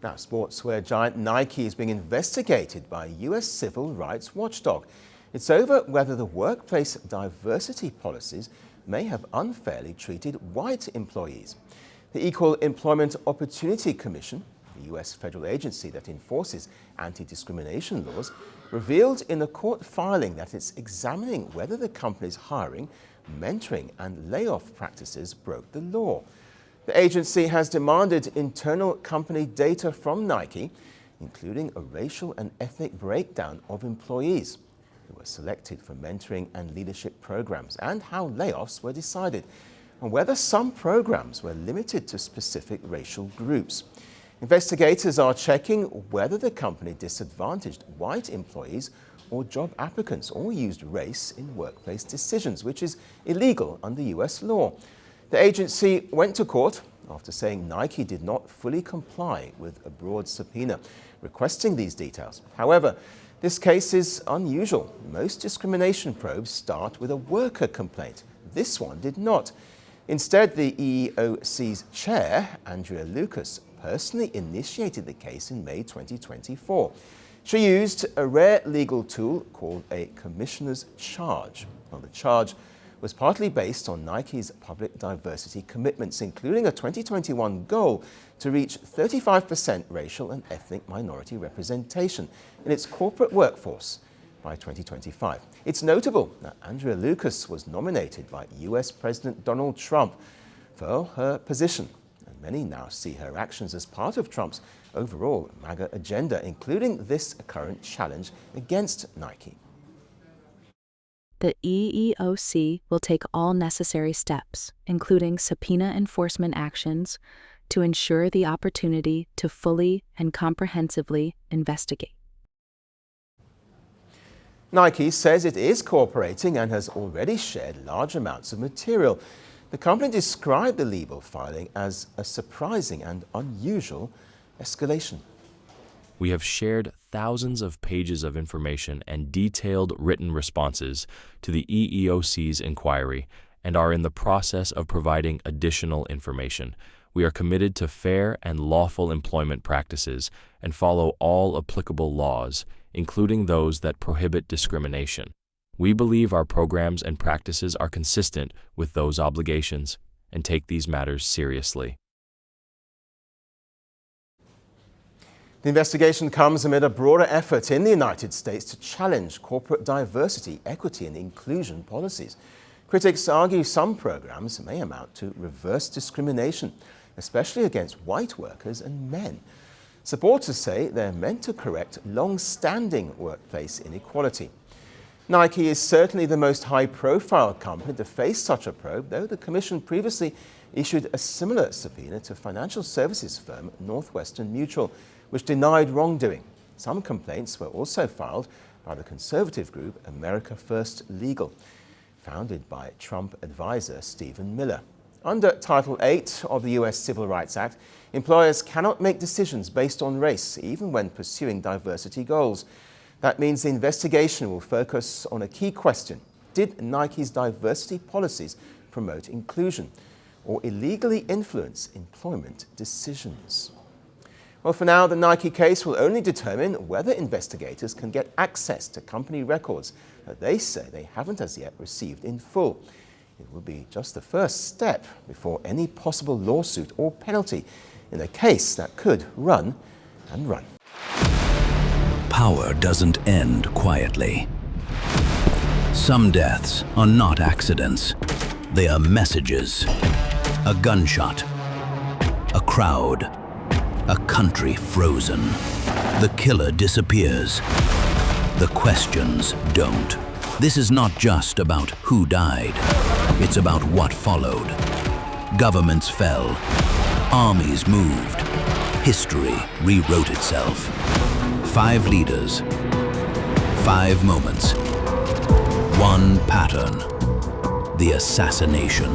Now, sportswear giant Nike is being investigated by a US civil rights watchdog. It's over whether the workplace diversity policies may have unfairly treated white employees. The Equal Employment Opportunity Commission, the US federal agency that enforces anti-discrimination laws, revealed in a court filing that it's examining whether the company's hiring, mentoring and layoff practices broke the law. The agency has demanded internal company data from Nike, including a racial and ethnic breakdown of employees who were selected for mentoring and leadership programs, and how layoffs were decided, and whether some programs were limited to specific racial groups. Investigators are checking whether the company disadvantaged white employees or job applicants or used race in workplace decisions, which is illegal under US law. The agency went to court after saying Nike did not fully comply with a broad subpoena requesting these details. However, this case is unusual. Most discrimination probes start with a worker complaint. This one did not. Instead, the EEOC's chair, Andrea Lucas, personally initiated the case in May 2024. She used a rare legal tool called a commissioner's charge. Well, the charge was partly based on Nike's public diversity commitments, including a 2021 goal to reach 35% racial and ethnic minority representation in its corporate workforce by 2025. It's notable that Andrea Lucas was nominated by US President Donald Trump for her position, and many now see her actions as part of Trump's overall MAGA agenda, including this current challenge against Nike. The EEOC will take all necessary steps, including subpoena enforcement actions, to ensure the opportunity to fully and comprehensively investigate. Nike says it is cooperating and has already shared large amounts of material. The company described the legal filing as a surprising and unusual escalation. We have shared thousands of pages of information and detailed written responses to the EEOC's inquiry and are in the process of providing additional information. We are committed to fair and lawful employment practices and follow all applicable laws, including those that prohibit discrimination. We believe our programs and practices are consistent with those obligations and take these matters seriously. The investigation comes amid a broader effort in the United States to challenge corporate diversity, equity and inclusion policies. Critics argue some programs may amount to reverse discrimination, especially against white workers and men. Supporters say they're meant to correct long-standing workplace inequality. Nike is certainly the most high-profile company to face such a probe, though the Commission previously issued a similar subpoena to financial services firm Northwestern Mutual, which denied wrongdoing. Some complaints were also filed by the conservative group America First Legal, founded by Trump advisor Stephen Miller. Under Title 8 of the US Civil Rights Act, employers cannot make decisions based on race, even when pursuing diversity goals. That means the investigation will focus on a key question: did Nike's diversity policies promote inclusion or illegally influence employment decisions? Well, for now, the Nike case will only determine whether investigators can get access to company records that they say they haven't as yet received in full. It will be just the first step before any possible lawsuit or penalty in a case that could run and run. Power doesn't end quietly. Some deaths are not accidents. They are messages. A gunshot. A crowd. A country frozen. The killer disappears. The questions don't. This is not just about who died. It's about what followed. Governments fell. Armies moved. History rewrote itself. 5 leaders. 5 moments. One pattern. The assassination.